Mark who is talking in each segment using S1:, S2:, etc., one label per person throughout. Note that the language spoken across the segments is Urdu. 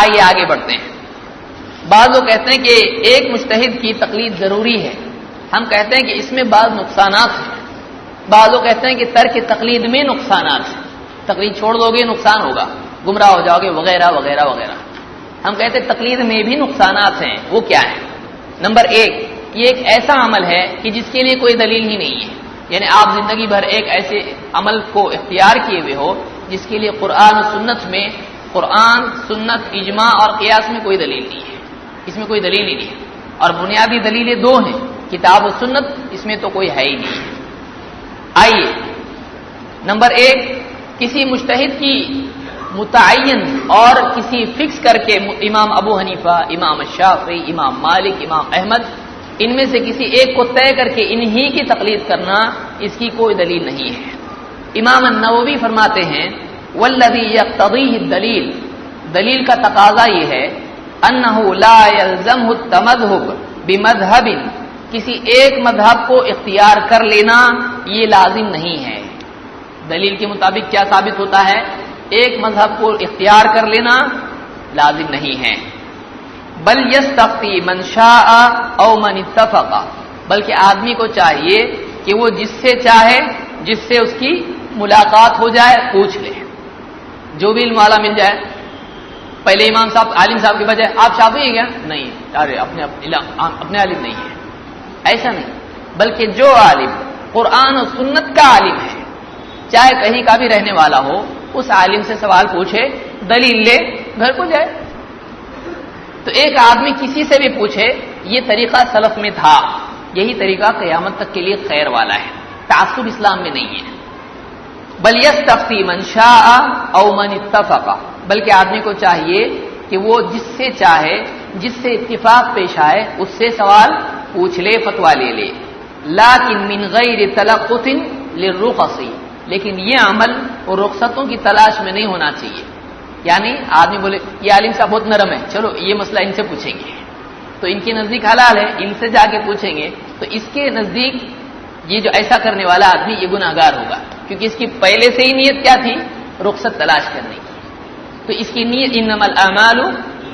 S1: آئیے آگے بڑھتے ہیں. بعض لوگ کہتے ہیں کہ ایک مجتہد کی تقلید ضروری ہے. ہم کہتے ہیں کہ اس میں بعض نقصانات ہیں. بعض لوگ کہتے ہیں کہ ترک تقلید میں نقصانات ہیں. تقلید چھوڑ دو گے نقصان ہوگا، گمراہ ہو جاؤ گے وغیرہ وغیرہ وغیرہ. ہم کہتے ہیں تقلید میں بھی نقصانات ہیں. وہ کیا ہیں؟ نمبر ایک، یہ ایک ایسا عمل ہے کہ جس کے لیے کوئی دلیل ہی نہیں ہے. یعنی آپ زندگی بھر ایک ایسے عمل کو اختیار کیے ہوئے ہو جس کے لیے قرآن سنت اجماع اور قیاس میں کوئی دلیل نہیں ہے. اس میں کوئی دلیل ہی نہیں ہے. اور بنیادی دلیلیں دو ہیں، کتاب و سنت، اس میں تو کوئی ہے ہی نہیں ہے. آئیے نمبر ایک، کسی مجتہد کی متعین اور کسی فکس کر کے امام ابو حنیفہ، امام شافعی، امام مالک، امام احمد، ان میں سے کسی ایک کو طے کر کے انہی کی تقلید کرنا، اس کی کوئی دلیل نہیں ہے. امام النووی فرماتے ہیں والذی یقتضیہ الدلیل، دلیل کا تقاضا یہ ہے انہ لا یلزمہ التمذہب بمذہب، کسی ایک مذہب کو اختیار کر لینا یہ لازم نہیں ہے. دلیل کے مطابق کیا ثابت ہوتا ہے؟ ایک مذہب کو اختیار کر لینا لازم نہیں ہے. بل یستفتی من شاء او من اتفق، بلکہ آدمی کو چاہیے کہ وہ جس سے چاہے، جس سے اس کی ملاقات ہو جائے، پوچھ لے. جو بھی علم والا مل جائے. پہلے امام صاحب عالم صاحب کے بجائے آپ شافعی ہیں کیا؟ نہیں، ارے اپنے عالم نہیں ہے. ایسا نہیں، بلکہ جو عالم قرآن و سنت کا عالم ہے، چاہے کہیں کا بھی رہنے والا ہو، اس عالم سے سوال پوچھے، دلیل لے، گھر کو جائے. تو ایک آدمی کسی سے بھی پوچھے، یہ طریقہ سلف میں تھا، یہی طریقہ قیامت تک کے لیے خیر والا ہے. تعصب اسلام میں نہیں ہے. بل یستفتی من شاء او من اتفق، بلکہ آدمی کو چاہیے کہ وہ جس سے چاہے، جس سے اتفاق پیش آئے، اس سے سوال پوچھ لے، فتویٰ لے لے. لیکن من غیر تلقط للرخص، لیکن یہ عمل اور رخصتوں کی تلاش میں نہیں ہونا چاہیے. یعنی آدمی بولے یہ عالم صاحب بہت نرم ہے، چلو یہ مسئلہ ان سے پوچھیں گے، تو ان کے نزدیک حلال ہے، ان سے جا کے پوچھیں گے، تو اس کے نزدیک یہ جو ایسا کرنے والا آدمی یہ گناہگار ہوگا، کیونکہ اس کی پہلے سے ہی نیت کیا تھی؟ رخصت تلاش کرنے کی. تو اس کی نیت انما الاعمال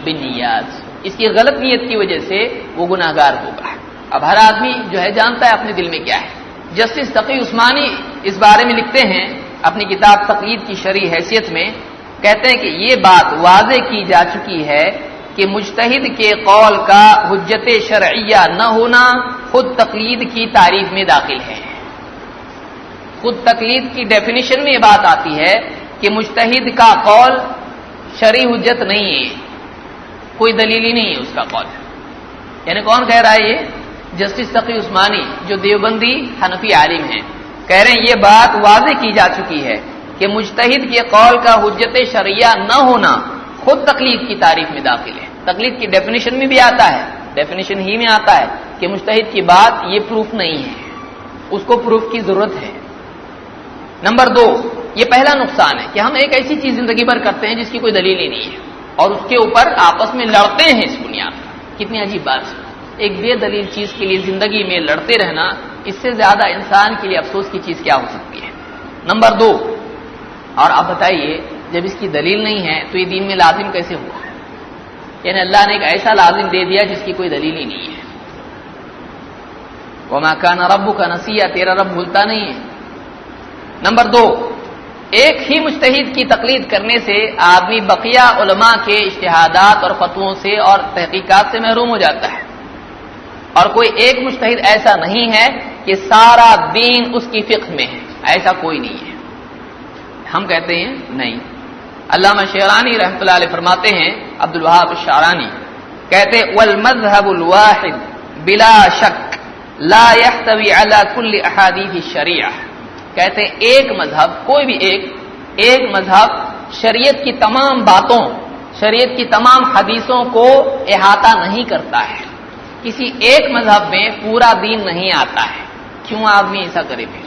S1: بالنیات، اس کی غلط نیت کی وجہ سے وہ گناہگار ہوگا. اب ہر آدمی جو ہے جانتا ہے اپنے دل میں کیا ہے. جسٹس تقی عثمانی اس بارے میں لکھتے ہیں اپنی کتاب تقلید کی شرعی حیثیت میں، کہتے ہیں کہ یہ بات واضح کی جا چکی ہے کہ مجتہد کے قول کا حجت شرعیہ نہ ہونا خود تقلید کی تعریف میں داخل ہے. خود تقلید کی ڈیفینیشن میں یہ بات آتی ہے کہ مجتہد کا قول شرعی حجت نہیں ہے، کوئی دلیل ہی نہیں ہے اس کا قول. یعنی کون کہہ رہا ہے یہ؟ جسٹس تقی عثمانی، جو دیوبندی حنفی عالم ہیں، کہہ رہے ہیں یہ بات واضح کی جا چکی ہے کہ مجتہد کے قول کا حجت شرعیہ نہ ہونا خود تقلید کی تعریف میں داخل ہے. تقلید کی ڈیفینیشن میں بھی آتا ہے، ڈیفینیشن ہی میں آتا ہے کہ مجتہد کی بات یہ پروف نہیں ہے، اس کو پروف کی ضرورت ہے. نمبر دو، یہ پہلا نقصان ہے کہ ہم ایک ایسی چیز زندگی بھر کرتے ہیں جس کی کوئی دلیل ہی نہیں ہے، اور اس کے اوپر آپس میں لڑتے ہیں اس بنیاد پر. کتنی عجیب بات ہے، ایک بے دلیل چیز کے لیے زندگی میں لڑتے رہنا، اس سے زیادہ انسان کے لیے افسوس کی چیز کیا ہو سکتی ہے. نمبر دو، اور آپ بتائیے جب اس کی دلیل نہیں ہے تو یہ دین میں لازم کیسے ہوا؟ یعنی اللہ نے ایک ایسا لازم دے دیا جس کی کوئی دلیل ہی نہیں ہے. وما کان ربک نسیا، تیرا رب بھولتا نہیں ہے. نمبر دو، ایک ہی مجتہد کی تقلید کرنے سے آدمی بقیہ علماء کے اجتہادات اور فتووں سے اور تحقیقات سے محروم ہو جاتا ہے. اور کوئی ایک مجتہد ایسا نہیں ہے کہ سارا دین اس کی فقہ میں ہے، ایسا کوئی نہیں ہے. ہم کہتے ہیں نہیں. علامہ شعرانی رحمۃ اللہ علیہ فرماتے ہیں، عبد الوہاب الشعرانی کہتے والمذهب الواحد بلا شک لا يحتوي على كل احادیث الشریعہ، کہتے ہیں ایک مذہب، کوئی بھی ایک مذہب شریعت کی تمام باتوں، شریعت کی تمام حدیثوں کو احاطہ نہیں کرتا ہے. کسی ایک مذہب میں پورا دین نہیں آتا ہے. کیوں آدمی ایسا کرے؟ پھر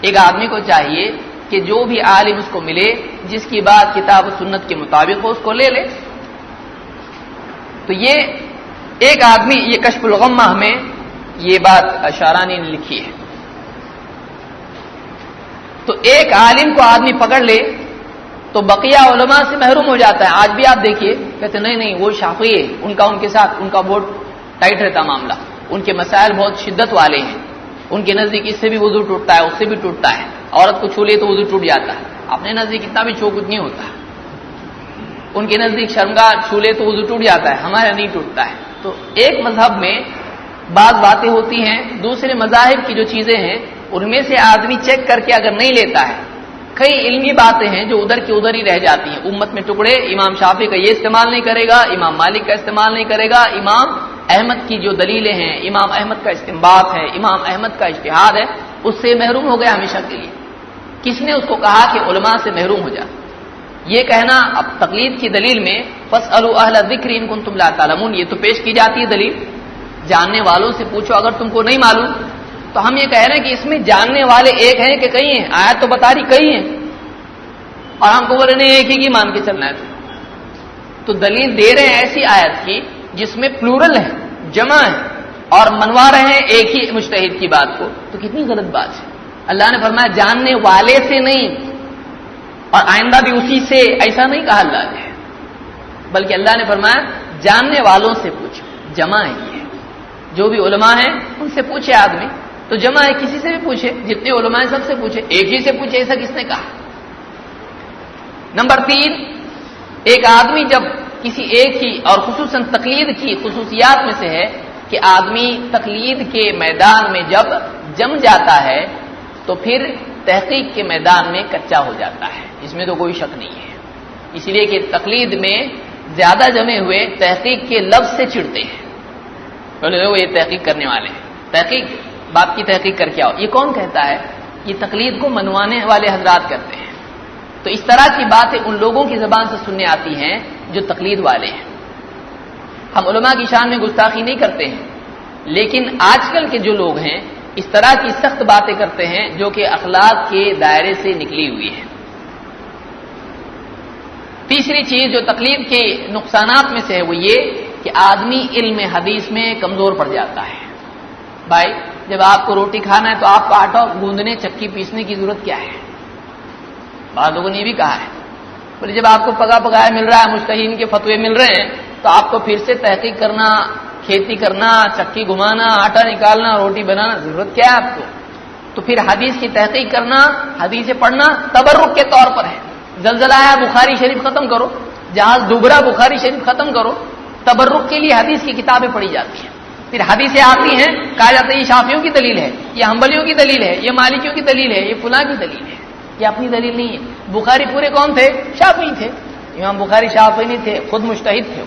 S1: ایک آدمی کو چاہیے کہ جو بھی عالم اس کو ملے، جس کی بات کتاب و سنت کے مطابق ہو، اس کو لے لے. تو یہ ایک آدمی، یہ کشف الغمہ میں یہ بات اشعرانی نے لکھی ہے. تو ایک عالم کو آدمی پکڑ لے تو بقیہ علماء سے محروم ہو جاتا ہے. آج بھی آپ دیکھیے کہتے نہیں وہ شافعی ہے، ان کے ساتھ ان کا بہت ٹائٹ رہتا معاملہ، ان کے مسائل بہت شدت والے ہیں، ان کے نزدیک اس سے بھی وضو ٹوٹتا ہے، اس سے بھی ٹوٹتا ہے، عورت کو چھو لے تو وضو ٹوٹ جاتا ہے. اپنے نزدیک اتنا بھی چھو کچھ نہیں ہوتا، ان کے نزدیک شرمگاہ چھو لے تو وضو ٹوٹ جاتا ہے، ہمارا نہیں ٹوٹتا ہے. تو ایک مذہب میں بعض باتیں ہوتی ہیں، دوسرے مذاہب کی جو چیزیں ہیں ان میں سے آدمی چیک کر کے اگر نہیں لیتا ہے، کئی علمی باتیں ہیں جو ادھر کی ادھر ہی رہ جاتی ہیں. امت میں ٹکڑے، امام شافعی کا یہ استعمال نہیں کرے گا، امام مالک کا استعمال نہیں کرے گا، امام احمد کی جو دلیلیں ہیں، امام احمد کا استنباط ہے، امام احمد کا اجتہاد ہے، اس سے محروم ہو گیا ہمیشہ کے لیے. کس نے اس کو کہا کہ علماء سے محروم ہو جا؟ یہ کہنا اب تقلید کی دلیل میں فاسألوا اہل الذکر ان کنتم لا تعلمون، یہ تو پیش کی جاتی ہے دلیل، جاننے والوں سے پوچھو اگر تم کو نہیں معلوم. تو ہم یہ کہہ رہے ہیں کہ اس میں جاننے والے ایک ہیں کہ کئی ہیں؟ آیت تو بتا رہی کئی ہیں، اور ہم کو بول رہے نہیں ایک ہی کی مان کے چلنا ہے. تو دلیل دے رہے ہیں ایسی آیت کی جس میں پلورل ہے، جمع ہے، اور منوا رہے ہیں ایک ہی مجتہد کی بات کو، تو کتنی غلط بات ہے. اللہ نے فرمایا جاننے والے سے نہیں، اور آئندہ بھی اسی سے، ایسا نہیں کہا اللہ نے، بلکہ اللہ نے فرمایا جاننے والوں سے پوچھو. جمع ہے یہ، جو بھی علماء ہیں ان سے پوچھے آدمی، تو جمع ہے کسی سے بھی پوچھے، جتنے علماء ہیں سب سے پوچھے، ایک ہی سے پوچھے ایسا کس نے کہا. نمبر 3، ایک آدمی جب کسی ایک کی، اور خصوصاً تقلید کی خصوصیات میں سے ہے کہ آدمی تقلید کے میدان میں جب جم جاتا ہے تو پھر تحقیق کے میدان میں کچا ہو جاتا ہے، اس میں تو کوئی شک نہیں ہے. اس لیے کہ تقلید میں زیادہ جمے ہوئے تحقیق کے لفظ سے چڑھتے ہیں. بولے وہ یہ تحقیق کرنے والے ہیں، تحقیق باپ کی تحقیق کر کے آؤ، یہ کون کہتا ہے؟ یہ تقلید کو منوانے والے حضرات کرتے ہیں. تو اس طرح کی باتیں ان لوگوں کی زبان سے سننے آتی ہیں جو تقلید والے ہیں. ہم علماء کی شان میں گستاخی نہیں کرتے ہیں، لیکن آج کل کے جو لوگ ہیں اس طرح کی سخت باتیں کرتے ہیں جو کہ اخلاق کے دائرے سے نکلی ہوئی ہے. تیسری چیز جو تقلید کے نقصانات میں سے ہے وہ یہ کہ آدمی علم حدیث میں کمزور پڑ جاتا ہے. بھائی جب آپ کو روٹی کھانا ہے تو آپ کو آٹا گوندنے چکی پیسنے کی ضرورت کیا ہے؟ بعض لوگوں نے یہ بھی کہا ہے، بولے جب آپ کو پکا پکایا مل رہا ہے، مجتہدین کے فتوے مل رہے ہیں، تو آپ کو پھر سے تحقیق کرنا، کھیتی کرنا، چکی گھمانا، آٹا نکالنا، روٹی بنانا ضرورت کیا ہے آپ کو؟ تو پھر حدیث کی تحقیق کرنا، حدیث پڑھنا تبرک کے طور پر ہے. زلزلہ آیا بخاری شریف ختم کرو، جہاز ڈوب رہا بخاری شریف ختم کرو. تبرک کے لیے حدیث کی کتابیں پڑھی جاتی ہیں. پھر حدیثیں آتی ہیں، کہا جاتا ہے یہ شافعیوں کی دلیل ہے، یہ حنبلیوں کی دلیل ہے، یہ مالکیوں کی دلیل ہے، یہ فلاں کی دلیل ہے. یہ اپنی دلیل نہیں ہے. بخاری پورے کون تھے؟ شافعی تھے. امام بخاری شافعی نہیں تھے، خود مجتہد تھے.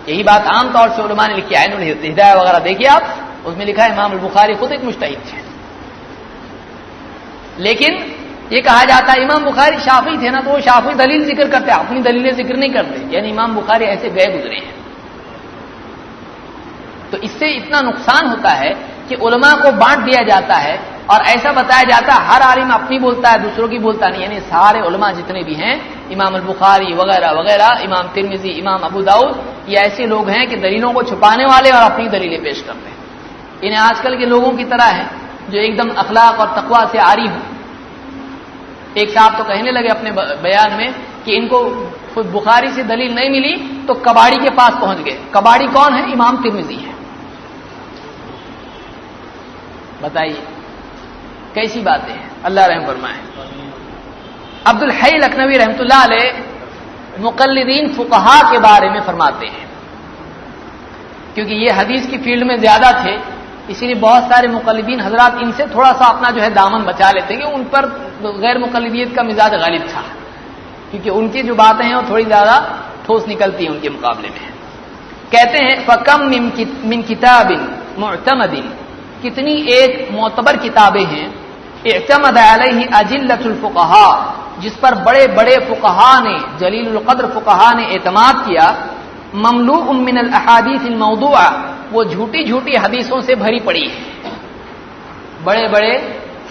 S1: یہی بات عام طور سے علماء نے لکھی ہے، ہدایہ وغیرہ دیکھیے آپ، اس میں لکھا ہے امام البخاری خود ایک مجتہد تھے. لیکن یہ کہا جاتا ہے امام بخاری شافعی تھے نا، تو وہ شافعی دلیل ذکر کرتے، اپنی دلیلیں ذکر نہیں کرتے، یعنی امام بخاری ایسے گئے گزرے ہیں. تو اس سے اتنا نقصان ہوتا ہے کہ علماء کو بانٹ دیا جاتا ہے اور ایسا بتایا جاتا ہے ہر عالم اپنی بولتا ہے، دوسروں کی بولتا نہیں. یعنی سارے علماء جتنے بھی ہیں، امام البخاری وغیرہ وغیرہ، امام ترمذی، امام ابو داؤد، یہ ایسے لوگ ہیں کہ دلیلوں کو چھپانے والے اور اپنی دلیلیں پیش کرتے ہیں. انہیں آج کل کے لوگوں کی طرح ہے جو ایک دم اخلاق اور تقویٰ سے عاری ہوں. ایک صاحب تو کہنے لگے اپنے بیان میں کہ ان کو بخاری سے دلیل نہیں ملی تو کباڑی کے پاس پہنچ گئے. کباڑی کون ہے؟ امام ترمذی ہے. بتائیے کیسی باتیں ہیں، اللہ رحم فرمائے. عبد الحی لکھنوی رحمۃ اللہ علیہ مقلدین فقہا کے بارے میں فرماتے ہیں، کیونکہ یہ حدیث کی فیلڈ میں زیادہ تھے، اسی لیے بہت سارے مقلدین حضرات ان سے تھوڑا سا اپنا جو ہے دامن بچا لیتے کہ ان پر غیر مقلدیت کا مزاج غالب تھا، کیونکہ ان کی جو باتیں ہیں وہ تھوڑی زیادہ ٹھوس نکلتی ہیں ان کے مقابلے میں. کہتے ہیں فَكَمْ مِنْ كِتَابٍ مُعْتَمَدٍ، کتنی ایک معتبر کتابیں ہیں، اعتمد علیہ اجلۃ الفقہاء، جس پر بڑے بڑے فقہاء نے، جلیل القدر فقہاء نے اعتماد کیا، مملوء من الاحادیث الموضوعہ، وہ جھوٹی جھوٹی حدیثوں سے بھری پڑی ہے. بڑے بڑے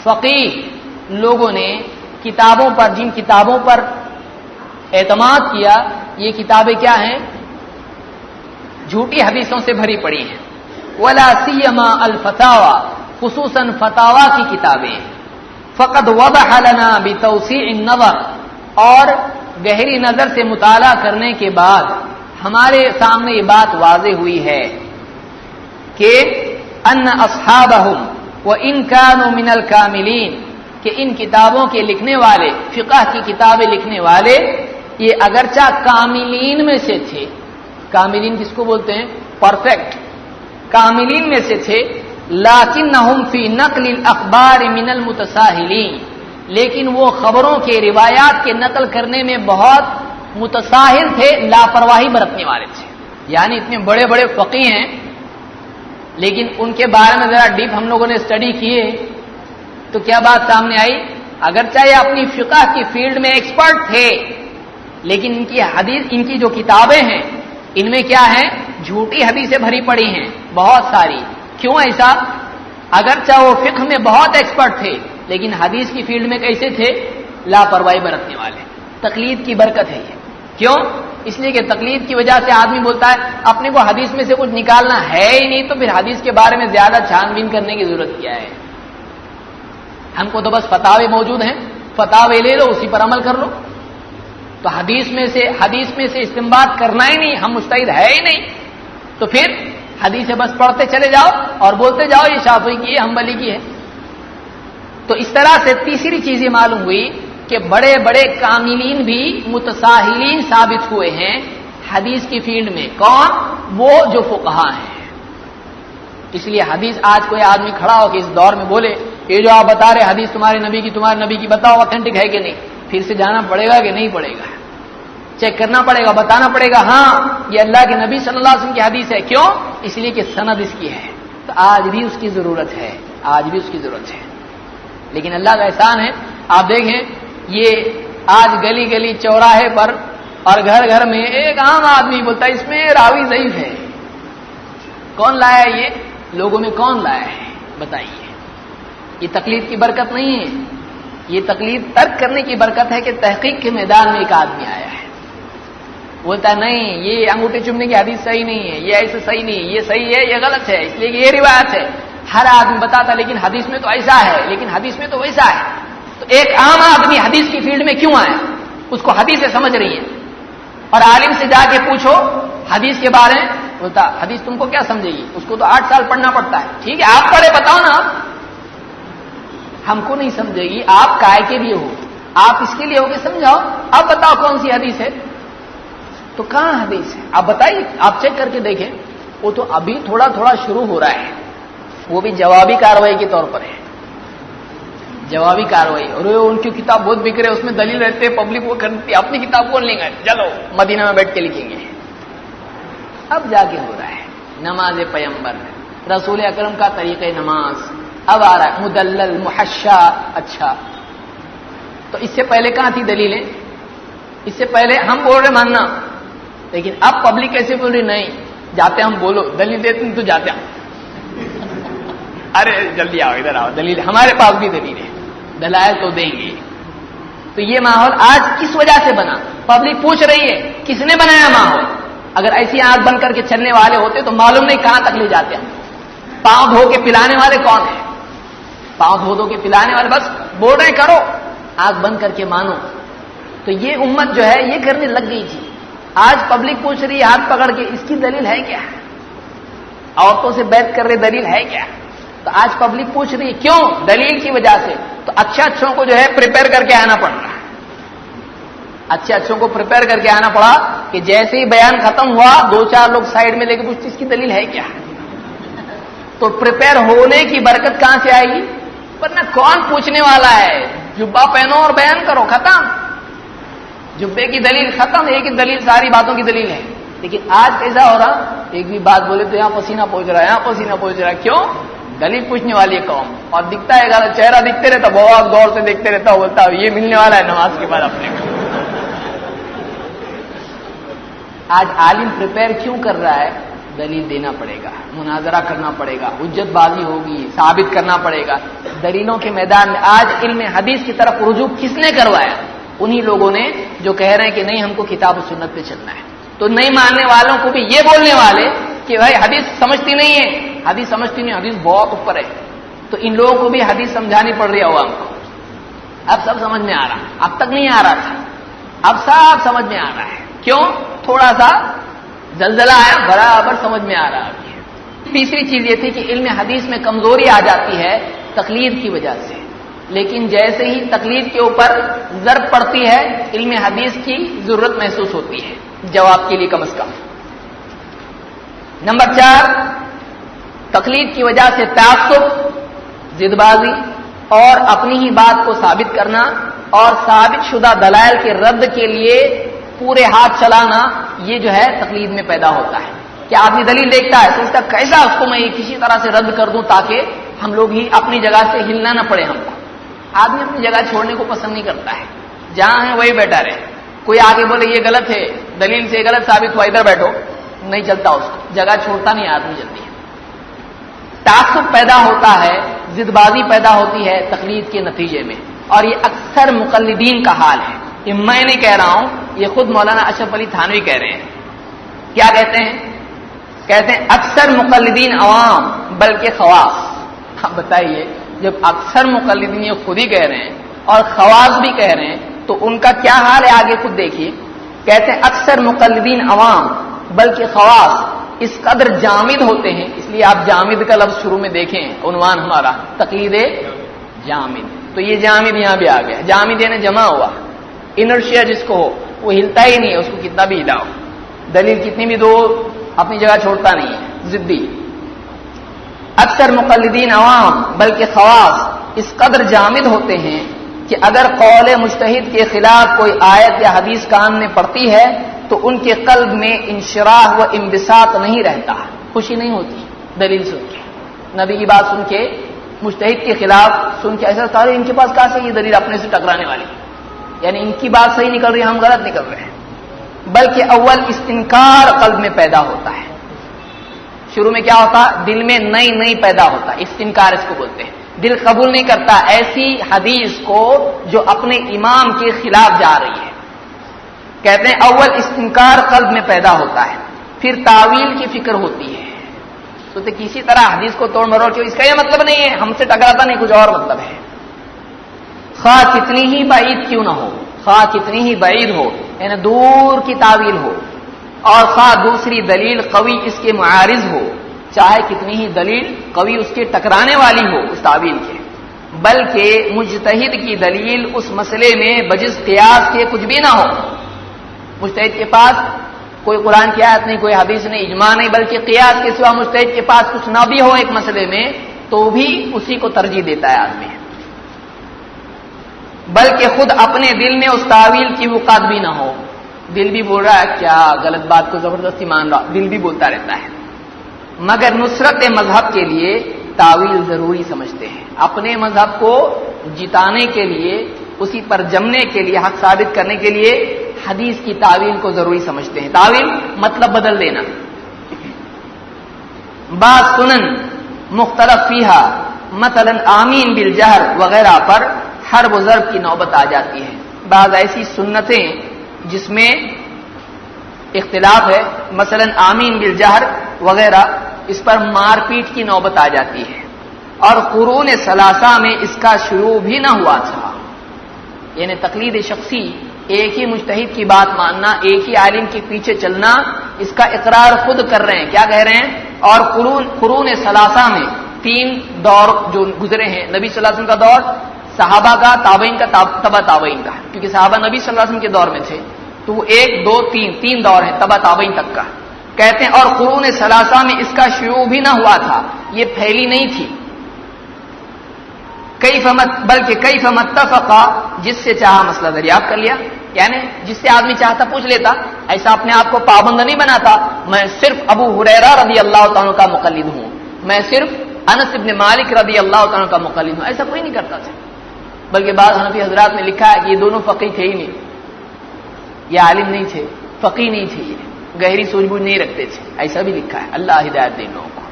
S1: فقیہ لوگوں نے کتابوں پر، جن کتابوں پر اعتماد کیا، یہ کتابیں کیا ہیں؟ جھوٹی حدیثوں سے بھری پڑی ہیں. ولا سیما الفتاوی، خصوصاً فتاوا کی کتابیں. فقد وضح لنا بتوسیع النظر، اور گہری نظر سے مطالعہ کرنے کے بعد ہمارے سامنے یہ بات واضح ہوئی ہے کہ ان اصحابہم وان کانوا من الکاملین، کہ ان کتابوں کے لکھنے والے، فقہ کی کتابیں لکھنے والے، یہ اگرچہ کاملین میں سے تھے، کاملین کس کو بولتے ہیں؟ پرفیکٹ، کاملین میں سے تھے، لیکنہم فی نقل الاخبار من المتساہلین، لیکن وہ خبروں کے، روایات کے نقل کرنے میں بہت متساہل تھے، لاپرواہی برتنے والے تھے. یعنی اتنے بڑے بڑے فقیہ ہیں، لیکن ان کے بارے میں ذرا ڈیپ ہم لوگوں نے اسٹڈی کیے تو کیا بات سامنے آئی؟ اگرچہ یہ اپنی فقہ کی فیلڈ میں ایکسپرٹ تھے، لیکن ان کی حدیث، ان کی جو کتابیں ہیں، ان میں کیا ہے؟ جھوٹی حدیثیں بھری پڑی ہیں بہت ساری. کیوں ایسا؟ اگرچہ وہ فقہ میں بہت ایکسپرٹ تھے، لیکن حدیث کی فیلڈ میں کیسے تھے؟ لاپرواہی برتنے والے. تقلید کی برکت ہے یہ. کیوں؟ اس لیے کہ تقلید کی وجہ سے آدمی بولتا ہے اپنے کو حدیث میں سے کچھ نکالنا ہے ہی نہیں، تو پھر حدیث کے بارے میں زیادہ چھان بین کرنے کی ضرورت کیا ہے؟ ہم کو تو بس فتاوے موجود ہیں، فتاوے لے لو، اسی پر عمل کر لو. تو حدیث میں سے استنباط کرنا ہی نہیں، ہم مجتہد ہے ہی نہیں، تو پھر حدیثیں بس پڑھتے چلے جاؤ اور بولتے جاؤ یہ شافعی کی ہے، حنبلی کی ہے. تو اس طرح سے تیسری چیز یہ معلوم ہوئی کہ بڑے بڑے کاملین بھی متساہلین ثابت ہوئے ہیں حدیث کی فیلڈ میں. کون؟ وہ جو فقہاء ہیں. اس لیے حدیث آج کوئی آدمی کھڑا ہو کہ اس دور میں بولے یہ جو آپ بتا رہے حدیث تمہارے نبی کی بتاؤ اوتھینٹک ہے کہ نہیں، پھر سے جانا پڑے گا کہ نہیں پڑے گا، چیک کرنا پڑے گا، بتانا پڑے گا ہاں یہ اللہ کے نبی صلی اللہ علیہ وسلم کی حدیث ہے. کیوں؟ اس لیے کہ سند اس کی ہے. تو آج بھی اس کی ضرورت ہے، آج بھی اس کی ضرورت ہے. لیکن اللہ کا احسان ہے، آپ دیکھیں یہ آج گلی گلی چوراہے پر اور گھر گھر میں ایک عام آدمی بولتا ہے اس میں راوی ضعیف ہے. کون لایا یہ؟ لوگوں میں کون لایا ہے؟ بتائیے. یہ تقلید کی برکت نہیں ہے، یہ تقلید ترک کرنے کی برکت ہے کہ تحقیق کے میدان میں ایک آدمی آیا ہے، بولتا ہے نہیں یہ انگوٹھے چومنے کی حدیث صحیح نہیں ہے، یہ ایسے صحیح نہیں ہے، یہ صحیح ہے، یہ غلط ہے، اس لیے یہ روایت ہے. ہر آدمی بتاتا لیکن حدیث میں تو ایسا ہے، لیکن حدیث میں تو ویسا ہے. تو ایک عام آدمی حدیث کی فیلڈ میں کیوں آیا؟ اس کو حدیث سمجھ رہی ہے، اور عالم سے جا کے پوچھو حدیث کے بارے میں، بولتا حدیث تم کو کیا سمجھے گی، اس کو تو 8 سال پڑھنا پڑتا ہے. ٹھیک ہے آپ پڑھے، بتاؤ نا. ہم کو نہیں سمجھے گی، آپ کائے کے لیے ہو، آپ اس کے لیے ہو کہ سمجھاؤ. اب بتاؤ کون سی حدیث ہے؟ تو کہاں حدیث ہے آپ بتائیے. آپ چیک کر کے دیکھیں، وہ تو ابھی تھوڑا تھوڑا شروع ہو رہا ہے، وہ بھی جوابی کارروائی کے طور پر ہے. جوابی کارروائی، اور ان کی کتاب بہت بک رہے، اس میں دلیل رہتے، پبلک وہ کرتی، اپنی کتاب کون لیں گے، چلو مدینہ میں بیٹھ کے لکھیں گے. اب جا کے ہو رہا ہے نماز پیغمبر، رسول اکرم کا طریقہ نماز اب آ رہا ہے، مدلل محشا. اچھا تو اس سے پہلے کہاں تھی دلیلیں؟ اس سے پہلے ہم بول رہے ماننا، لیکن اب پبلک کیسے بول رہی نہیں جاتے ہم، بولو دلیل دیتے تو جاتے ہم، ارے جلدی آؤ ادھر آؤ، دلیل ہمارے پاس بھی دلیل ہے، دلائل تو دیں گے. تو یہ ماحول آج کس وجہ سے بنا؟ پبلک پوچھ رہی ہے کس نے بنایا ماحول. اگر ایسی آنکھ بند کر کے چلنے والے ہوتے تو معلوم نہیں کہاں تک لے جاتے ہم. پاؤں دھو کے پلانے والے کون ہیں؟ پاؤں دھو کے پلانے والے بس بول رہے کرو، آنکھ بند کر کے مانو. تو یہ امت جو ہے یہ کرنے لگ گئی تھی. آج پبلک پوچھ رہی ہے ہاتھ پکڑ کے اس کی دلیل ہے کیا؟ عورتوں سے بیعت کر رہے دلیل ہے کیا؟ تو آج پبلک پوچھ رہی ہے کیوں؟ دلیل کی وجہ سے. تو اچھوں کو جو ہے پریپئر کر کے آنا پڑ رہا ہے، اچھوں کو پریپئر کر کے آنا پڑا کہ جیسے ہی بیان ختم ہوا 2-4 لوگ سائڈ میں لے کے پوچھتے اس کی دلیل ہے کیا. تو پریپئر ہونے کی برکت کہاں سے آئے گی؟ ورنہ کون پوچھنے والا ہے؟ جبہ پہنو اور بیان کرو، ختم. جبے کی دلیل ختم، ایک ہی دلیل ساری باتوں کی دلیل ہے. لیکن آج کیسا ہو رہا، ایک بھی بات بولے تو یہاں پسینہ پہنچ رہا ہے، یہاں پسینہ پہنچ رہا ہے. کیوں؟ دلیل پوچھنے والی ہے قوم. اور دکھتا ہے چہرہ دکھتے رہتا، بہت غور سے دیکھتے رہتا، بولتا یہ ملنے والا ہے نماز کے بعد اپنے کو. آج عالم پریپئر کیوں کر رہا ہے؟ دلیل دینا پڑے گا، مناظرہ کرنا پڑے گا، حجت بازی ہوگی، ثابت کرنا پڑے گا. دلیلوں کے میدان میں آج علم حدیث کی طرف رجوع کس نے کروایا؟ انہی لوگوں نے جو کہہ رہے ہیں کہ نہیں ہم کو کتاب و سنت پہ چلنا ہے. تو نہیں ماننے والوں کو بھی یہ بولنے والے کہ بھائی حدیث سمجھتی نہیں ہے، حدیث سمجھتی نہیں، حدیث بہت اوپر ہے. تو ان لوگوں کو بھی حدیث سمجھانی پڑ رہی ہے عوام کو. اب سب سمجھ میں آ رہا، اب تک نہیں آ رہا تھا. اب صاف سمجھ میں آ رہا ہے. کیوں؟ تھوڑا سا زلزلہ آیا، برابر سمجھ میں آ رہا ہے. تیسری چیز یہ تھی کہ علم حدیث میں کمزوری آ جاتی ہے تقلید کی وجہ سے، لیکن جیسے ہی تقلید کے اوپر ضرب پڑتی ہے علم حدیث کی ضرورت محسوس ہوتی ہے جواب کے لیے کم از کم. نمبر 4، تقلید کی وجہ سے تعصب، ضد بازی اور اپنی ہی بات کو ثابت کرنا اور ثابت شدہ دلائل کے رد کے لیے پورے ہاتھ چلانا، یہ جو ہے تقلید میں پیدا ہوتا ہے. کہ آدمی دلیل دیکھتا ہے سوچتا کیسا اس کو میں کسی طرح سے رد کر دوں تاکہ ہم لوگ ہی اپنی جگہ سے ہلنا نہ پڑے ہم کو. آدمی اپنی جگہ چھوڑنے کو پسند نہیں کرتا ہے، جہاں ہے وہی بیٹھا رہے. کوئی آگے بولے یہ غلط ہے، دلیل سے غلط ثابت ہوا، ادھر بیٹھو، نہیں چلتا اس کو، جگہ چھوڑتا نہیں آدمی جلدی. تعصب پیدا ہوتا ہے، ضد بازی پیدا ہوتی ہے تقلید کے نتیجے میں، اور یہ اکثر مقلدین کا حال ہے. یہ میں نہیں کہہ رہا ہوں، یہ خود مولانا اشرف علی تھانوی کہہ رہے ہیں. کیا کہتے ہیں؟ کہتے ہیں اکثر مقلدین عوام بلکہ خواص. اب بتائیے، جب اکثر مقلدین یہ خود ہی کہہ رہے ہیں اور خواص بھی کہہ رہے ہیں تو ان کا کیا حال ہے آگے خود دیکھیے. کہتے ہیں اکثر مقلدین عوام بلکہ خواص اس قدر جامد ہوتے ہیں، اس لیے آپ جامد کا لفظ شروع میں دیکھیں، عنوان ہمارا تقلید جامد. تو یہ جامد یہاں بھی آ گیا. جامد یعنی جمع ہوا، انرشیا جس کو ہو وہ ہلتا ہی نہیں ہے، اس کو کتنا بھی ہلاؤ، دلیل کتنی بھی دو اپنی جگہ چھوڑتا نہیں ہے، ضدی. اکثر مقلدین عوام بلکہ خواص اس قدر جامد ہوتے ہیں کہ اگر قول مجتہد کے خلاف کوئی آیت یا حدیث کان میں پڑتی ہے تو ان کے قلب میں انشراح و انبساط نہیں رہتا، خوشی نہیں ہوتی دلیل سن کے. نبی کی بات سن کے، مجتہد کے خلاف سن کے ایسا سارے ان کے پاس کہاں سے یہ دلیل اپنے سے ٹکرانے والی، یعنی ان کی بات صحیح نکل رہی ہے، ہم غلط نکل رہے ہیں. بلکہ اول استنکار قلب میں پیدا ہوتا ہے. شروع میں کیا ہوتا؟ دل میں نئی پیدا ہوتا، استنکار اس کو بولتے ہیں. دل قبول نہیں کرتا ایسی حدیث کو جو اپنے امام کے خلاف جا رہی ہے. کہتے ہیں اول استنکار قلب میں پیدا ہوتا ہے، پھر تعویل کی فکر ہوتی ہے. تو کسی طرح حدیث کو توڑ مروڑ کے اس کا یہ مطلب نہیں ہے، ہم سے ٹکراتا نہیں، کچھ اور مطلب ہے. خواہ کتنی ہی بعید کیوں نہ ہو، خواہ کتنی ہی بعید ہو یعنی دور کی تعویل ہو، اور خواہ دوسری دلیل قوی اس کے معارض ہو، چاہے کتنی ہی دلیل قوی اس کے ٹکرانے والی ہو اس تعویل کے، بلکہ مجتہد کی دلیل اس مسئلے میں بجز قیاس کے کچھ بھی نہ ہو. مجتہد کے پاس کوئی قرآن کی آیت نہیں، کوئی حدیث نہیں، اجماع نہیں، بلکہ قیاس کے سوا مجتہد کے پاس کچھ نہ بھی ہو ایک مسئلے میں تو بھی اسی کو ترجیح دیتا ہے آدمی. بلکہ خود اپنے دل میں اس تعویل کی وقعت بھی نہ ہو، دل بھی بول رہا ہے کیا غلط بات کو زبردستی مان رہا، دل بھی بولتا رہتا ہے، مگر نصرت مذہب کے لیے تعویل ضروری سمجھتے ہیں. اپنے مذہب کو جتانے کے لیے، اسی پر جمنے کے لیے، حق ثابت کرنے کے لیے حدیث کی تعویل کو ضروری سمجھتے ہیں. تعویل مطلب بدل دینا. بعض سنن مختلف فیہا مثلا آمین بالجہر وغیرہ پر حرب و ضرب کی نوبت آ جاتی ہے. بعض ایسی سنتیں جس میں اختلاف ہے، مثلا آمین بالجہر وغیرہ، اس پر مار پیٹ کی نوبت آ جاتی ہے. اور قرون ثلاثہ میں اس کا شروع بھی نہ ہوا تھا. یعنی تقلید شخصی، ایک ہی مجتہد کی بات ماننا، ایک ہی عالم کے پیچھے چلنا، اس کا اقرار خود کر رہے ہیں. کیا کہہ رہے ہیں؟ اور قرون ثلاثہ میں 3 دور جو گزرے ہیں، نبی صلی اللہ علیہ وسلم کا دور، صحابہ کا، تابعین کا، تبع تابعین کا، کیونکہ صحابہ نبی صلی اللہ علیہ وسلم کے دور میں تھے تو وہ 1 2 3 دور ہیں تبع تابعین تک کا. کہتے ہیں اور قرون ثلاثہ میں اس کا شروع بھی نہ ہوا تھا، یہ پھیلی نہیں تھی. بلکہ کیف متفقا، جس سے چاہا مسئلہ دریافت کر لیا، یعنی جس سے آدمی چاہتا پوچھ لیتا. ایسا اپنے آپ کو پابند نہیں بناتا میں صرف ابو ہریرہ رضی اللہ تعالیٰ کا مقلد ہوں، میں صرف انس بن مالک رضی اللہ تعالیٰ کا مقلد ہوں، ایسا کوئی نہیں کرتا تھا. بلکہ بعض حنفی حضرات نے لکھا ہے کہ یہ دونوں فقیہ تھے ہی نہیں، یہ عالم نہیں تھے، فقیہ نہیں تھے، یہ گہری سوچ بوجھ نہیں رکھتے تھے، ایسا بھی لکھا ہے. اللہ ہدایت دے لوگوں کو.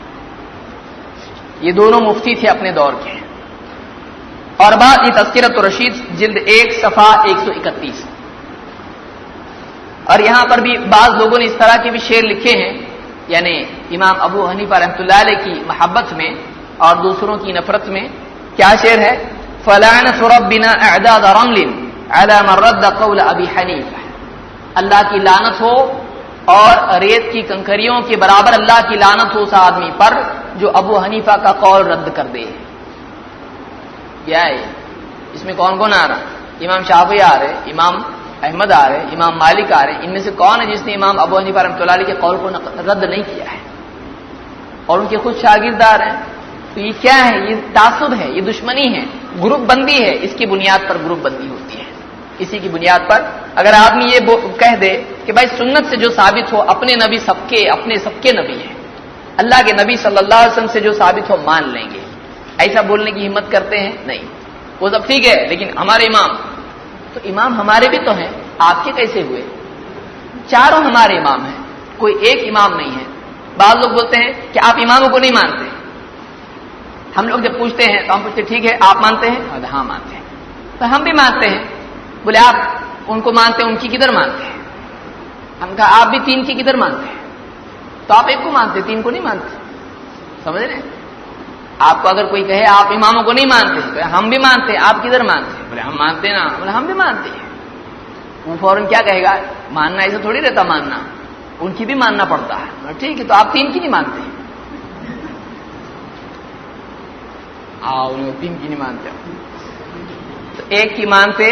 S1: یہ دونوں مفتی تھے اپنے دور کے. اور بات یہ تذکرۃ الرشید جلد 1 صفحہ 131. اور یہاں پر بھی بعض لوگوں نے اس طرح کے بھی شعر لکھے ہیں، یعنی امام ابو حنیفہ رحمۃ اللہ علیہ کی محبت میں اور دوسروں کی نفرت میں. کیا شعر ہے؟ فلعنت ربنا اعداد رمل علی من رد قول ابی حنیفہ، اللہ کی لعنت ہو اور ریت کی کنکریوں کے برابر اللہ کی لعنت ہو اس آدمی پر جو ابو حنیفہ کا قول رد کر دے۔ کیا ہے اس میں کون کون آ رہا؟ امام شافعی آ رہے، امام احمد آ رہے، امام مالک آ رہے، ان میں سے کون ہے جس نے امام ابو حنیفہ رحمۃ اللہ علیہ کے قول کو رد نہیں کیا ہے اور ان کے خود شاگردار ہیں؟ تو یہ کیا ہے؟ یہ تعصب ہے، یہ دشمنی ہے، گروپ بندی ہے، اس کی بنیاد پر گروپ بندی ہوتی ہے۔ اسی کی بنیاد پر اگر آدمی یہ کہہ دے کہ بھائی سنت سے جو ثابت ہو، اپنے نبی سب کے نبی ہیں، اللہ کے نبی صلی اللہ علیہ وسلم سے جو ثابت ہو مان لیں گے، ایسا بولنے کی ہمت کرتے ہیں؟ نہیں، وہ سب ٹھیک ہے، لیکن ہمارے امام تو امام ہمارے بھی تو ہیں، آپ کے کیسے ہوئے؟ چاروں ہمارے امام ہیں، کوئی ایک امام نہیں ہے۔ بعض لوگ بولتے ہیں کہ آپ اماموں کو نہیں مانتے، ہم لوگ جب پوچھتے ہیں تو ہم پوچھتے ٹھیک ہے آپ مانتے ہیں؟ ہاں مانتے ہیں، تو ہم بھی مانتے ہیں۔ بولے آپ ان کو مانتے ہیں، ان کی کدھر مانتے ہیں؟ ہم کہا آپ بھی تین کی کدھر مانتے ہیں؟ تو آپ ایک کو مانتے، تین کو نہیں مانتے، سمجھ رہے ہیں؟ آپ کو اگر کوئی کہے آپ اماموں کو نہیں مانتے تو ہم بھی مانتے ہیں، آپ کدھر مانتے ہیں؟ بولے ہم مانتے نا، بولے ہم بھی مانتے ہیں۔ وہ فوراً کیا کہے گا؟ ماننا ایسا تھوڑی رہتا، ماننا ان کی بھی ماننا پڑتا ہے۔ ٹھیک ہے، تو آپ تین کی نہیں مانتے؟ تین کی نہیں مانتے، تو ایک کی مانتے،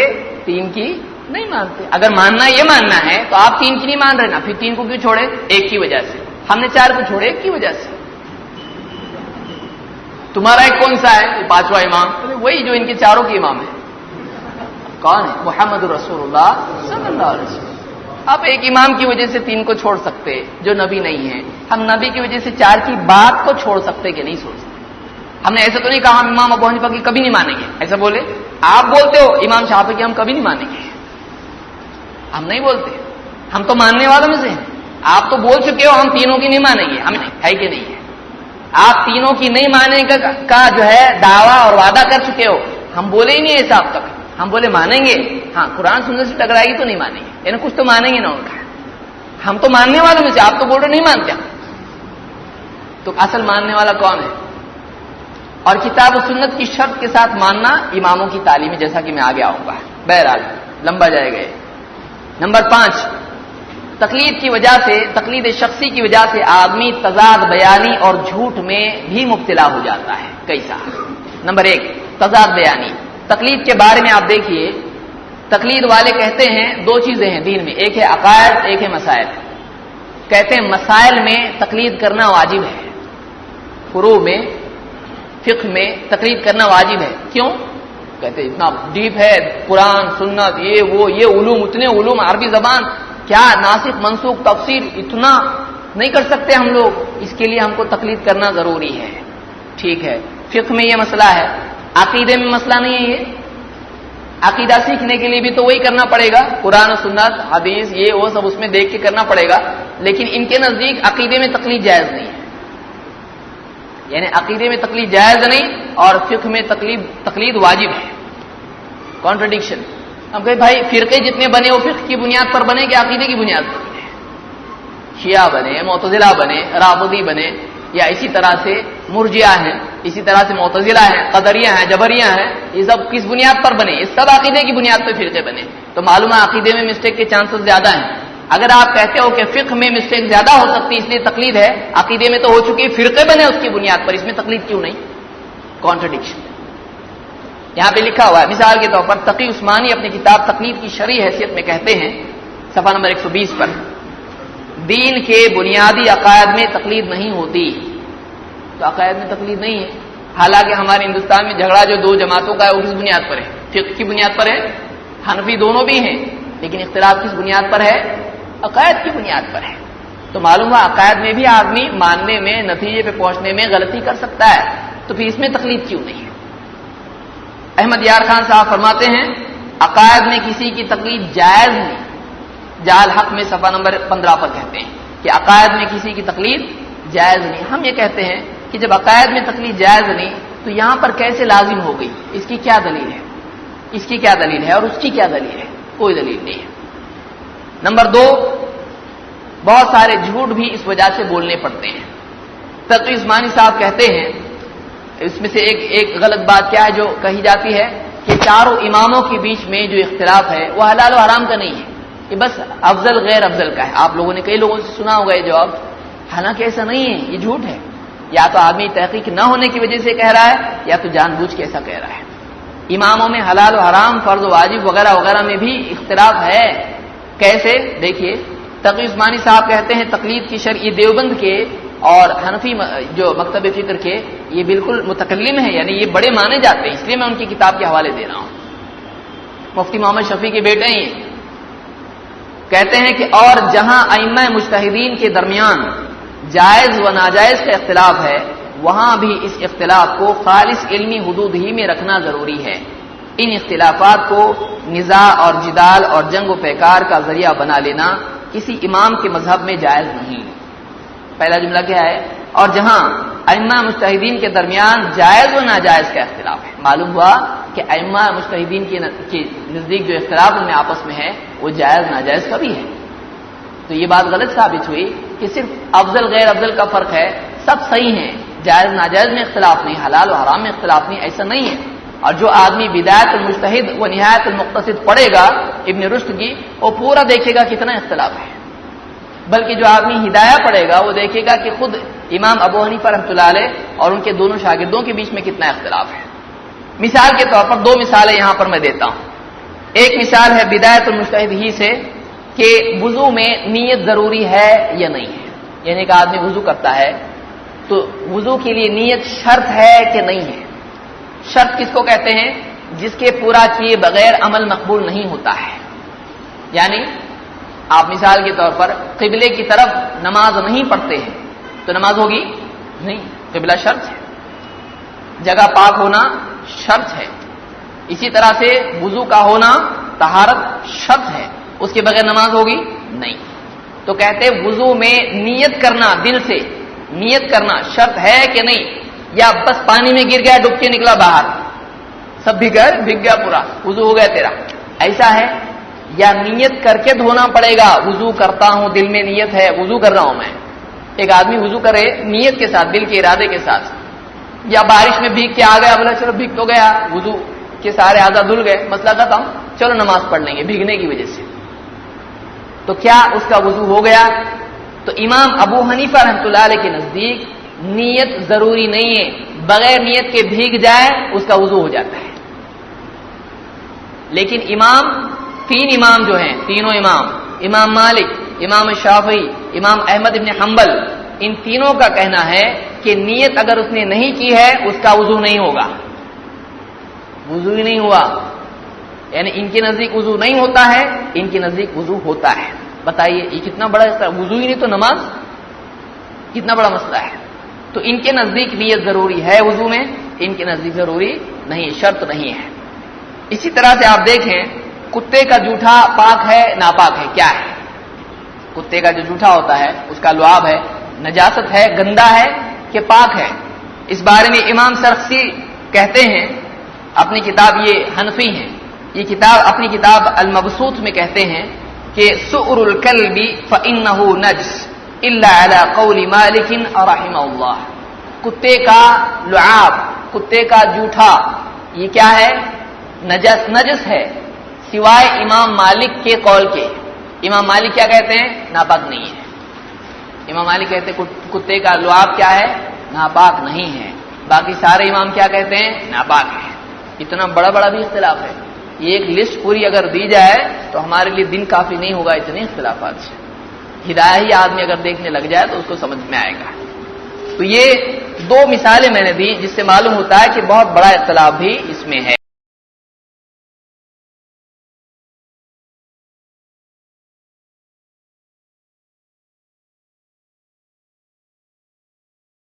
S1: تین کی نہیں مانتے۔ اگر ماننا یہ ماننا ہے تو آپ تین کی نہیں مان رہے نا، پھر تین کو کیوں چھوڑے؟ ایک کی وجہ سے۔ ہم نے چار کو چھوڑے ایک کی وجہ سے۔ تمہارا ایک کون سا ہے؟ یہ پانچواں امام، وہی جو ان کے چاروں کے امام ہے۔ کون ہے؟ محمد رسول اللہ صلی اللہ علیہ وسلم۔ آپ ایک امام کی وجہ سے تین کو چھوڑ سکتے جو نبی نہیں ہے، ہم نبی کی وجہ سے چار کی بات کو چھوڑ سکتے کہ نہیں چھوڑ سکتے؟ ہم نے ایسا تو نہیں کہا ہم امام ابو حنیفہ کی کبھی نہیں مانیں گے، ایسا بولے؟ آپ بولتے ہو امام شافعی کی ہم کبھی نہیں مانیں گے، ہم نہیں بولتے، ہم تو ماننے والوں میں سے ہیں۔ آپ تو بول چکے ہو ہم تینوں کی نہیں مانیں گے، ہم ہے کہ نہیں ہے؟ آپ تینوں کی نہیں ماننے کا جو ہے دعویٰ اور وعدہ کر چکے ہو، ہم بولے ہی نہیں ایسا اب تک۔ ہم بولے مانیں گے، ہاں قرآن سنت سے ٹکرائے گی تو نہیں مانیں گے، یعنی کچھ تو مانیں گے نا ان کا۔ ہم تو ماننے والوں میں سے، آپ تو بول رہے نہیں مانتے ہم۔ تو اصل ماننے والا کون ہے؟ اور کتاب و سنت کی شرط کے ساتھ ماننا اماموں کی تعلیم ہے، جیسا کہ میں آگے آؤں گا، بہرحال لمبا جائے گا۔ نمبر 5، تقلید کی وجہ سے، تقلید شخصی کی وجہ سے آدمی تضاد بیانی اور جھوٹ میں بھی مبتلا ہو جاتا ہے۔ کیسا؟ نمبر 1، تضاد بیانی۔ تقلید کے بارے میں آپ دیکھیے، تقلید والے کہتے ہیں دو چیزیں ہیں دین میں، ایک ہے عقائد، ایک ہے مسائل۔ کہتے ہیں مسائل میں تقلید کرنا واجب ہے، فروع میں، فقہ میں تقلید کرنا واجب ہے۔ کیوں؟ کہتے ہیں اتنا ڈیپ ہے قرآن سنت، یہ علوم، اتنے علوم، عربی زبان، کیا ناسخ منسوخ تفسیر اتنا نہیں کر سکتے ہم لوگ، اس کے لیے ہم کو تقلید کرنا ضروری ہے۔ ٹھیک ہے، فقہ میں یہ مسئلہ ہے، عقیدے میں مسئلہ نہیں ہے۔ یہ عقیدہ سیکھنے کے لیے بھی تو وہی کرنا پڑے گا، قرآن سنت حدیث یہ وہ سب اس میں دیکھ کے کرنا پڑے گا، لیکن ان کے نزدیک عقیدے میں تقلید جائز نہیں ہے، یعنی عقیدے میں تقلید جائز نہیں اور فقہ میں تقلید واجب ہے۔ کانٹرڈکشن۔ ہم کہیں بھائی فرقے جتنے بنے وہ فقہ کی بنیاد پر بنے کہ عقیدے کی بنیاد پر بنے؟ شیعہ بنے، معتزلہ بنے، رافضی بنے، یا اسی طرح سے مرجئہ ہیں، اسی طرح سے معتزلہ ہیں، قدریہ ہیں، جبریہ ہیں، یہ سب کس بنیاد پر بنے؟ یہ سب عقیدے کی بنیاد پر فرقے بنے، تو معلوم ہے عقیدے میں مسٹیک کے چانسز زیادہ ہیں۔ اگر آپ کہتے ہو کہ فقہ میں مسٹیک زیادہ ہو سکتی ہے اس لیے تقلید ہے، عقیدے میں تو ہو چکی ہے، فرقے بنے اس کی بنیاد پر، اس میں تقلید کیوں نہیں؟ کانٹرڈکشن۔ یہاں پہ لکھا ہوا ہے، مثال کے طور پر تقی عثمانی اپنی کتاب تقلید کی شرعی حیثیت میں کہتے ہیں، صفحہ نمبر 120 پر، دین کے بنیادی عقائد میں تقلید نہیں ہوتی۔ تو عقائد میں تقلید نہیں ہے، حالانکہ ہمارے ہندوستان میں جھگڑا جو دو جماعتوں کا ہے وہ کس بنیاد پر ہے؟ فقہ کی بنیاد پر ہے۔ حنفی دونوں بھی ہیں، لیکن اختلاف کس بنیاد پر ہے؟ عقائد کی بنیاد پر ہے۔ تو معلوم ہے عقائد میں بھی آدمی ماننے میں، نتیجے پہ پہنچنے میں غلطی کر سکتا ہے، تو پھر اس میں تقلید کیوں نہیں ہے؟ احمد یار خان صاحب فرماتے ہیں عقائد میں کسی کی تقلید جائز نہیں، جال حق میں صفحہ نمبر 15 پر کہتے ہیں کہ عقائد میں کسی کی تقلید جائز نہیں۔ ہم یہ کہتے ہیں کہ جب عقائد میں تقلید جائز نہیں تو یہاں پر کیسے لازم ہو گئی؟ اس کی کیا دلیل ہے؟ اس کی کیا دلیل ہے اور اس کی کیا دلیل ہے؟ کوئی دلیل نہیں ہے۔ نمبر 2، بہت سارے جھوٹ بھی اس وجہ سے بولنے پڑتے ہیں۔ تقی عثمانی صاحب کہتے ہیں اس میں سے ایک غلط بات کیا ہے جو کہی جاتی ہے کہ چاروں اماموں کے بیچ میں جو اختلاف ہے وہ حلال و حرام کا نہیں ہے، یہ بس افضل غیر افضل کا ہے۔ آپ لوگوں نے کئی لوگوں سے سنا ہوگا یہ جواب، حالانکہ ایسا نہیں ہے، یہ جھوٹ ہے۔ یا تو آدمی تحقیق نہ ہونے کی وجہ سے کہہ رہا ہے، یا تو جان بوجھ کے ایسا کہہ رہا ہے۔ اماموں میں حلال و حرام، فرض و واجب وغیرہ وغیرہ میں بھی اختلاف ہے۔ کیسے؟ دیکھیے، تقی عثمانی صاحب کہتے ہیں تقلید کی شرع، یہ دیوبند کے اور حنفی جو مکتب فکر کے یہ بالکل متکلم ہے، یعنی یہ بڑے مانے جاتے ہیں، اس لیے میں ان کی کتاب کے حوالے دے رہا ہوں۔ مفتی محمد شفیع کے بیٹے ہیں، کہتے ہیں کہ اور جہاں ائمہ مجتہدین کے درمیان جائز و ناجائز کا اختلاف ہے، وہاں بھی اس اختلاف کو خالص علمی حدود ہی میں رکھنا ضروری ہے۔ ان اختلافات کو نزاع اور جدال اور جنگ و پیکار کا ذریعہ بنا لینا کسی امام کے مذہب میں جائز نہیں۔ پہلا جملہ کیا ہے؟ اور جہاں ائمہ مجتہدین کے درمیان جائز و ناجائز کا اختلاف ہے، معلوم ہوا کہ ائمہ مجتہدین کے نزدیک جو اختلاف ان میں آپس میں ہے وہ جائز ناجائز کا بھی ہے۔ تو یہ بات غلط ثابت ہوئی کہ صرف افضل غیر افضل کا فرق ہے، سب صحیح ہیں، جائز ناجائز میں اختلاف نہیں، حلال و حرام میں اختلاف نہیں، ایسا نہیں ہے۔ اور جو آدمی بدایت المجتہد و نہایت المقتصد پڑھے گا ابن رشد کی، وہ پورا دیکھے گا کتنا اختلاف ہے، بلکہ جو آدمی ہدایہ پڑھے گا وہ دیکھے گا کہ خود امام ابو حنیفہ رحمۃ اللہ علیہ اور ان کے دونوں شاگردوں کے بیچ میں کتنا اختلاف ہے۔ مثال کے طور پر دو مثالیں یہاں پر میں دیتا ہوں۔ ایک مثال ہے بدایت المجتہد ہی سے کہ وضو میں نیت ضروری ہے یا نہیں ہے، یعنی کہ آدمی وضو کرتا ہے تو وضو کے لیے نیت شرط ہے کہ نہیں ہے۔ شرط کس کو کہتے ہیں؟ جس کے پورا کیے بغیر عمل مقبول نہیں ہوتا ہے۔ یعنی آپ مثال کے طور پر قبلے کی طرف نماز نہیں پڑھتے ہیں تو نماز ہوگی نہیں، قبلہ شرط ہے، جگہ پاک ہونا شرط ہے، اسی طرح سے وضو کا ہونا طہارت شرط ہے، اس کے بغیر نماز ہوگی نہیں۔ تو کہتے وضو میں نیت کرنا، دل سے نیت کرنا شرط ہے کہ نہیں، یا بس پانی میں گر گیا ڈب کے نکلا باہر سب بھگ گیا پورا وضو ہو گیا تیرا، ایسا ہے؟ یا نیت کر کے دھونا پڑے گا، وضو کرتا ہوں دل میں نیت ہے وضو کر رہا ہوں میں۔ ایک آدمی وضو کرے نیت کے ساتھ، دل کے ارادے کے ساتھ، یا بارش میں بھیگ کے آ گیا، بولا چلو بھیگ تو گیا، وضو کے سارے اعضاء دھل گئے، مسئلہ ختم، چلو نماز پڑھ لیں گے بھیگنے کی وجہ سے، تو کیا اس کا وضو ہو گیا؟ تو امام ابو حنیفہ رحمۃ اللہ علیہ کے نزدیک نیت ضروری نہیں ہے، بغیر نیت کے بھیگ جائے اس کا وضو ہو جاتا ہے۔ لیکن تین امام جو ہیں، تینوں امام مالک، امام شافعی، امام احمد ابن حنبل، ان تینوں کا کہنا ہے کہ نیت اگر اس نے نہیں کی ہے اس کا وضو نہیں ہوگا، وضو ہی نہیں ہوا، یعنی ان کے نزدیک وضو نہیں ہوتا ہے، ان کے نزدیک وضو ہوتا ہے۔ بتائیے یہ کتنا بڑا وضو ہی نہیں تو نماز، کتنا بڑا مسئلہ ہے۔ تو ان کے نزدیک نیت ضروری ہے وضو میں، ان کے نزدیک ضروری نہیں، شرط نہیں ہے۔ اسی طرح سے آپ دیکھیں کتے کا جوٹھا پاک ہے ناپاک ہے؟ کیا ہے؟ کتے کا جو جوٹھا ہوتا ہے اس کا لعاب ہے، نجاست ہے، گندا ہے کہ پاک ہے؟ اس بارے میں امام سرخسی کہتے ہیں اپنی کتاب، یہ حنفی ہیں، یہ کتاب اپنی کتاب المبسوط میں کہتے ہیں کہ سؤر الکلب فإنه نجس الا على قول مالک رحمہ اللہ، کتے کا لعاب، کتے کا جوٹھا یہ کیا ہے؟ نجس ہے، سوائے امام مالک کے قول کے۔ امام مالک کیا کہتے ہیں؟ ناپاک نہیں ہے۔ امام مالک کہتے ہیں کتے کا لعاب کیا ہے؟ ناپاک نہیں ہے۔ باقی سارے امام کیا کہتے ہیں؟ ناپاک ہے۔ اتنا بڑا بھی اختلاف ہے، یہ ایک لسٹ پوری اگر دی جائے تو ہمارے لیے دن کافی نہیں ہوگا اتنے اختلافات سے۔ ہدایہ ہی آدمی اگر دیکھنے لگ جائے تو اس کو سمجھ میں آئے گا۔ تو یہ دو مثالیں میں نے دی جس سے معلوم ہوتا ہے کہ بہت بڑا اختلاف بھی اس میں ہے۔